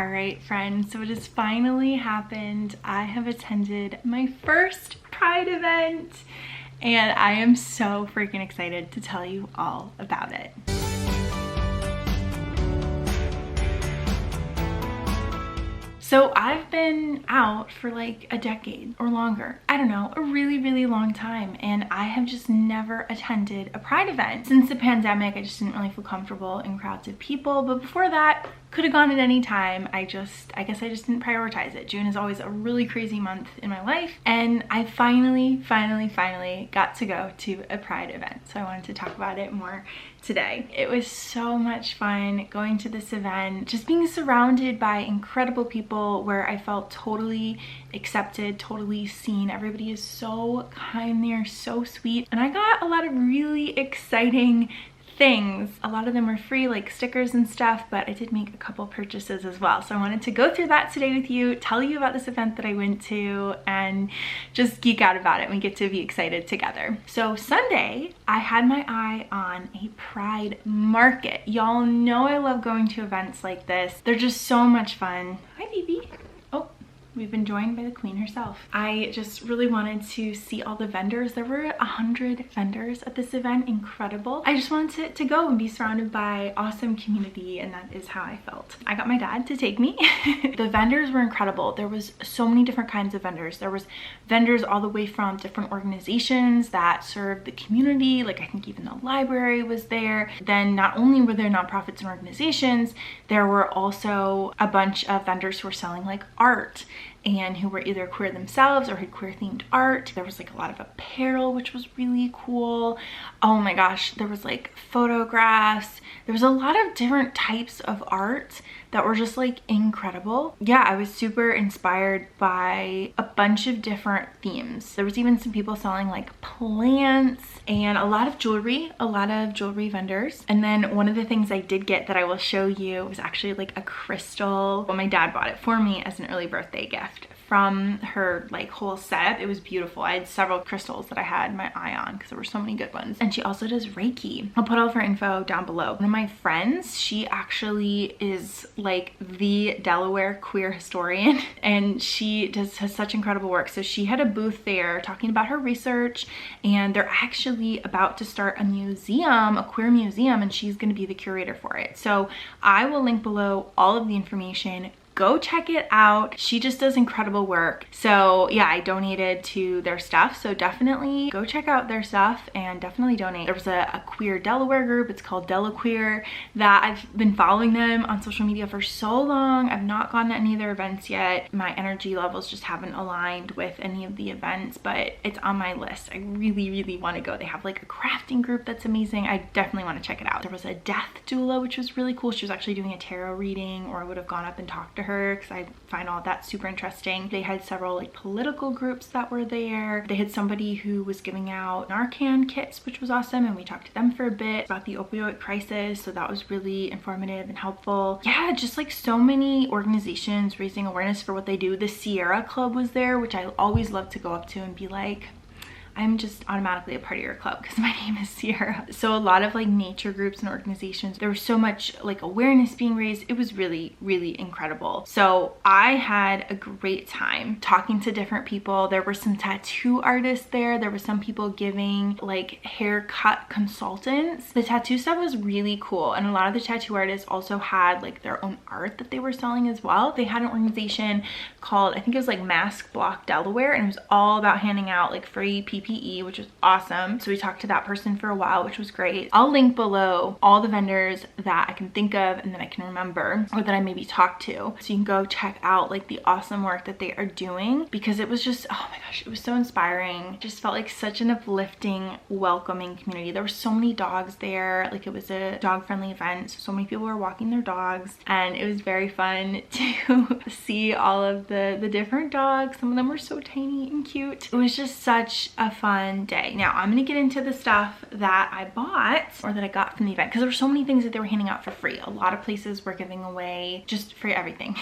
All right, friends, so it has finally happened. I have attended my first Pride event, and I am so freaking excited to tell you all about it. So I've been out for like a decade or longer. I don't know, a really long time. And I have just never attended a Pride event. Since the pandemic, I just didn't really feel comfortable in crowds of people. But before that, could have gone at any time. I guess I just didn't prioritize it. June is always a really crazy month in my life. And I finally got to go to a Pride event. So I wanted to talk about it more today. It was so much fun going to this event, just being surrounded by incredible people where I felt totally accepted, totally seen. Everybody is so kind, they're so sweet. And I got a lot of really exciting things. A lot of them were free, like stickers and stuff, but I did make a couple purchases as well. So I wanted to go through that today with you, tell you about this event that I went to, and just geek out about it. We get to be excited together. So Sunday, I had my eye on a Pride market. Y'all know I love going to events like this. They're just so much fun. Hi, baby. We've been joined by the queen herself. I just really wanted to see all the vendors. There were 100 vendors at this event, incredible. I just wanted to go and be surrounded by awesome community, and that is how I felt. I got my dad to take me. The vendors were incredible. There was so many different kinds of vendors. There was vendors all the way from different organizations that served the community, like I think even the library was there. Then not only were there nonprofits and organizations, there were also a bunch of vendors who were selling like art and who were either queer themselves or had queer themed art. There was like a lot of apparel, which was really cool. Oh my gosh, there was like photographs. There was a lot of different types of art that were just like incredible. Yeah, I was super inspired by a bunch of different themes. There was even some people selling like plants and a lot of jewelry vendors. And then one of the things I did get that I will show you was actually like a crystal. Well, my dad bought it for me as an early birthday gift from her like whole setup. It was beautiful. I had several crystals that I had my eye on because there were so many good ones. And she also does Reiki. I'll put all of her info down below. One of my friends, she actually is like the Delaware queer historian, and she has such incredible work. So she had a booth there talking about her research, and they're actually about to start a museum, a queer museum, and she's going to be the curator for it. So I will link below all of the information. Go check it out. She just does incredible work. So yeah, I donated to their stuff. So definitely go check out their stuff and definitely donate. There was a queer Delaware group. It's called Delaqueer, that I've been following them on social media for so long. I've not gone to any of their events yet. My energy levels just haven't aligned with any of the events, but it's on my list. I really want to go. They have like a crafting group that's amazing. I definitely want to check it out. There was a death doula, which was really cool. She was actually doing a tarot reading, or I would have gone up and talked to her because I find all that super interesting. They had several like political groups that were there. They had somebody who was giving out Narcan kits, which was awesome, and we talked to them for a bit about the opioid crisis, so that was really informative and helpful. Yeah, just like so many organizations raising awareness for what they do. The Sierra Club was there, which I always love to go up to and be like, I'm just automatically a part of your club because my name is Sierra. So a lot of like nature groups and organizations, there was so much like awareness being raised. It was really incredible. So I had a great time talking to different people. There were some tattoo artists there. There were some people giving like haircut consultants. The tattoo stuff was really cool. And a lot of the tattoo artists also had like their own art that they were selling as well. They had an organization called, I think it was like Mask Block Delaware, and it was all about handing out like free PPE, which was awesome. So we talked to that person for a while, which was great. I'll link below all the vendors that I can think of and that I can remember, or that I maybe talked to, so you can go check out like the awesome work that they are doing, because it was just, oh my gosh, it was so inspiring. It just felt like such an uplifting, welcoming community. There were so many dogs there. Like it was a dog friendly event, so many people were walking their dogs, and it was very fun to see all of the different dogs. Some of them were so tiny and cute. It was just such a fun day. Now I'm gonna get into the stuff that I bought or that I got from the event, because there were so many things that they were handing out for free. A lot of places were giving away just free everything.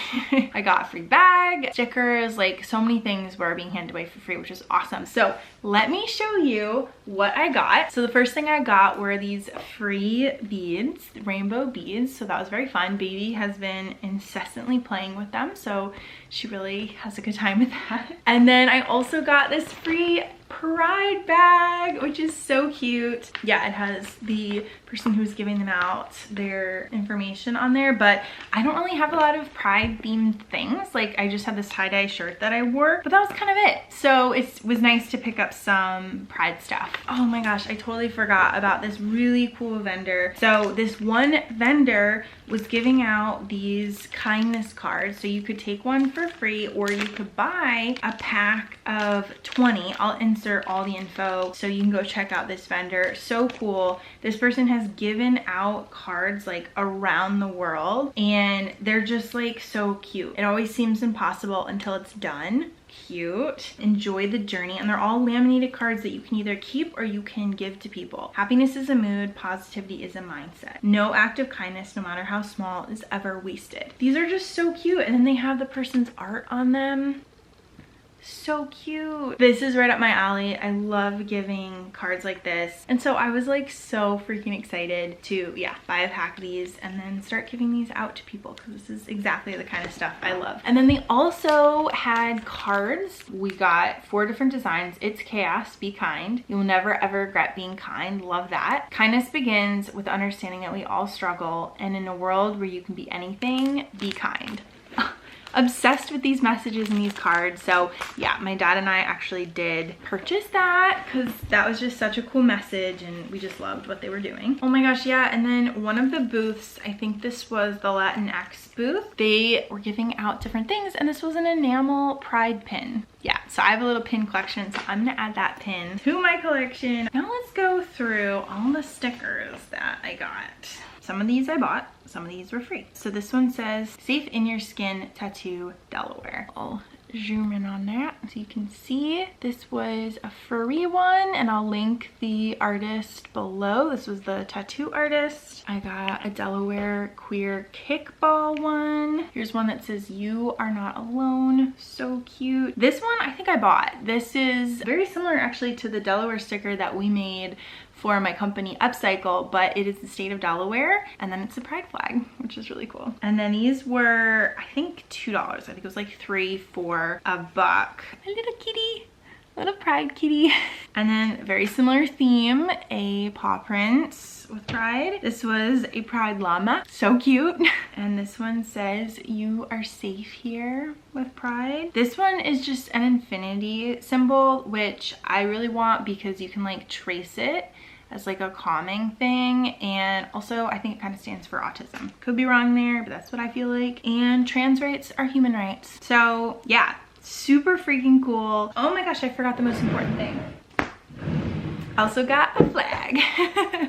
I got a free bag, stickers, like so many things were being handed away for free, which is awesome. So let me show you what I got. So the first thing I got were these free beads, rainbow beads. So that was very fun. Baby has been incessantly playing with them, so she really has a good time with that. And then I also got this free Pride bag, which is so cute. Yeah, it has the person who's giving them out, their information on there, but I don't really have a lot of Pride themed things. Like I just had this tie-dye shirt that I wore, but that was kind of it. So it was nice to pick up some Pride stuff. Oh my gosh, I totally forgot about this really cool vendor. So this one vendor was giving out these kindness cards. So you could take one for free or you could buy a pack of 20. I'll insert all the info so you can go check out this vendor. So cool. This person has given out cards like around the world and they're just like so cute. It always seems impossible until it's done. Cute. Enjoy the journey. And they're all laminated cards that you can either keep or you can give to people. Happiness is a mood, positivity is a mindset. No act of kindness, no matter how small, is ever wasted. These are just so cute. And then they have the person's art on them. So cute. This is right up my alley. I love giving cards like this. And so I was like so freaking excited to, yeah, buy a pack of these and then start giving these out to people, because this is exactly the kind of stuff I love. And then they also had cards. We got 4 different designs. It's chaos, be kind. You'll never ever regret being kind. Love that. Kindness begins with understanding that we all struggle, and in a world where you can be anything, be kind. Obsessed with these messages and these cards. So yeah, my dad and I actually did purchase that because that was just such a cool message and we just loved what they were doing. Oh my gosh, yeah. And then one of the booths, I think this was the Latinx booth, they were giving out different things, and this was an enamel Pride pin. Yeah, so I have a little pin collection, so I'm gonna add that pin to my collection. Now let's go through all the stickers that I got. Some of these I bought, some of these were free. So this one says, Safe in Your Skin Tattoo, Delaware. I'll zoom in on that so you can see. This was a free one, and I'll link the artist below. This was the tattoo artist. I got a Delaware queer kickball one. Here's one that says, You Are Not Alone. So cute. This one I think I bought. This is very similar actually to the Delaware sticker that we made for my company Upcycle, but it is the state of Delaware, and then it's a pride flag, which is really cool. And then these were, I think, $2. I think it was like 3 for $1. A little kitty, little pride kitty. And then very similar theme, a paw print with pride. This was a pride llama, so cute. And this one says, You are safe here with pride. This one is just an infinity symbol, which I really want because you can like trace it as like a calming thing, and also I think it kind of stands for autism. Could be wrong there, but that's what I feel like. And trans rights are human rights. So yeah, super freaking cool. Oh my gosh, I forgot the most important thing. I also got a flag.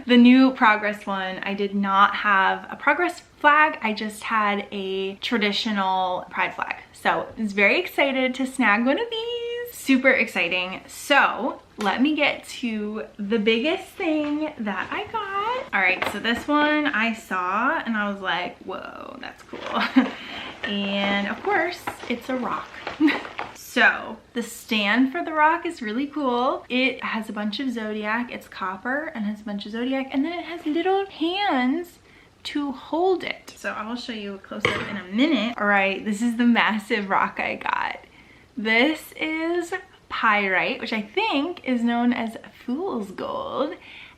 The new Progress one, I did not have a Progress flag, I just had a traditional pride flag. So I was very excited to snag one of these. Super exciting. So let me get to the biggest thing that I got. All right, so this one I saw and I was like, whoa, that's cool. And of course, it's a rock. So the stand for the rock is really cool. It has a bunch of zodiac, it's copper and has a bunch of zodiac, and then it has little hands to hold it. So I will show you a close-up in a minute. All right, this is the massive rock I got. This is pyrite, which I think is known as fool's gold.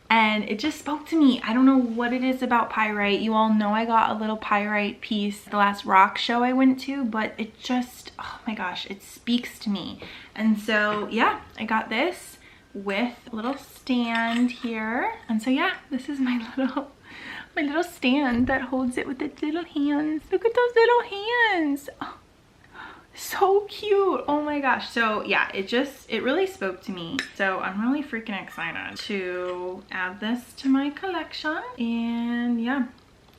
And it just spoke to me. I don't know what it is about pyrite. You all know I got a little pyrite piece the last rock show I went to, but it just, oh my gosh, it speaks to me. And so yeah, I got this with a little stand here. And so yeah, this is my little stand that holds it with its little hands. Look at those little hands. Oh, so cute. Oh my gosh. So yeah, it really spoke to me. So I'm really freaking excited to add this to my collection. And yeah,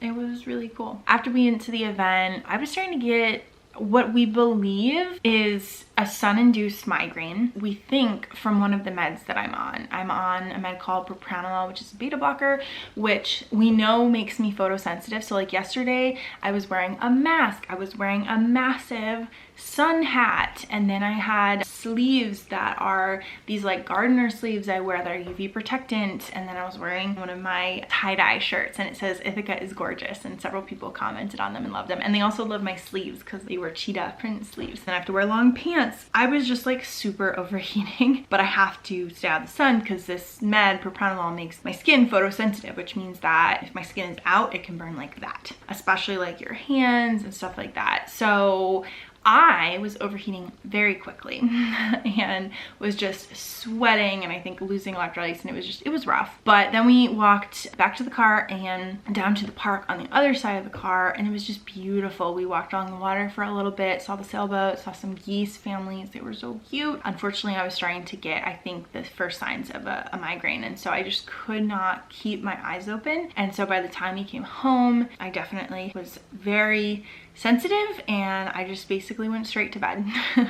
it was really cool. After we went to the event, I was starting to get what we believe is a a sun-induced migraine. We think from one of the meds that I'm on. I'm on a med called propranolol, which is a beta blocker, which we know makes me photosensitive. So like yesterday, I was wearing a mask. I was wearing a massive sun hat, and then I had sleeves that are these like gardener sleeves I wear that are UV protectant, and then I was wearing one of my tie-dye shirts and it says Ithaca is gorgeous, and several people commented on them and loved them. And they also love my sleeves because they were cheetah print sleeves. Then I have to wear long pants. I was just like super overheating, but I have to stay out of the sun because this med propranolol makes my skin photosensitive, which means that if my skin is out, it can burn like that, especially like your hands and stuff like that. So I was overheating very quickly and was just sweating and I think losing electrolytes, and it was rough. But then we walked back to the car and down to the park on the other side of the car, and it was just beautiful. We walked along the water for a little bit, saw the sailboat, saw some geese families. They were so cute. Unfortunately, I was starting to get, I think, the first signs of a migraine, and so I just could not keep my eyes open. And so by the time we came home, I definitely was very sensitive, and I just basically went straight to bed.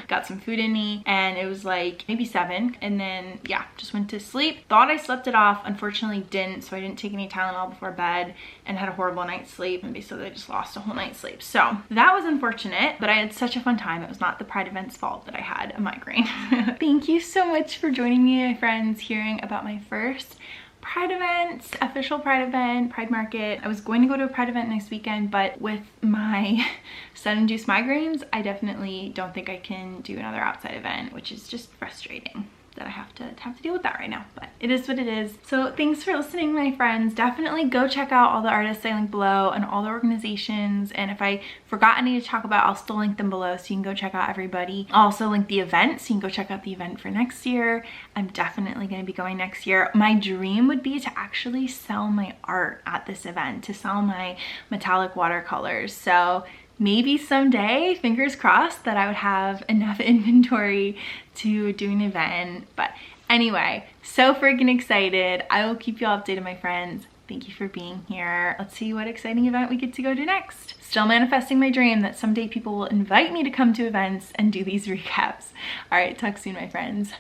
Got some food in me, and it was like maybe 7, and then yeah, just went to sleep. Thought I slept it off, unfortunately didn't, so I didn't take any Tylenol before bed and had a horrible night's sleep, and basically I just lost a whole night's sleep. So that was unfortunate, but I had such a fun time. It was not the Pride event's fault that I had a migraine. Thank you so much for joining me, my friends, hearing about my first Pride event, official Pride event, Pride market. I was going to go to a Pride event next weekend, but with my sun-induced migraines, I definitely don't think I can do another outside event, which is just frustrating that I have to deal with that right now, but it is what it is. So thanks for listening, my friends. Definitely go check out all the artists I link below and all the organizations, and if I forgot any to talk about, I'll still link them below so you can go check out everybody. I'll also link the event so you can go check out the event for next year. I'm definitely going to be going next year. My dream would be to actually sell my art at this event, to sell my metallic watercolors. So maybe someday, fingers crossed, that I would have enough inventory to do an event. But anyway, so freaking excited. I will keep you all updated, my friends. Thank you for being here. Let's see what exciting event we get to go to next. Still manifesting my dream that someday people will invite me to come to events and do these recaps. All right, talk soon, my friends.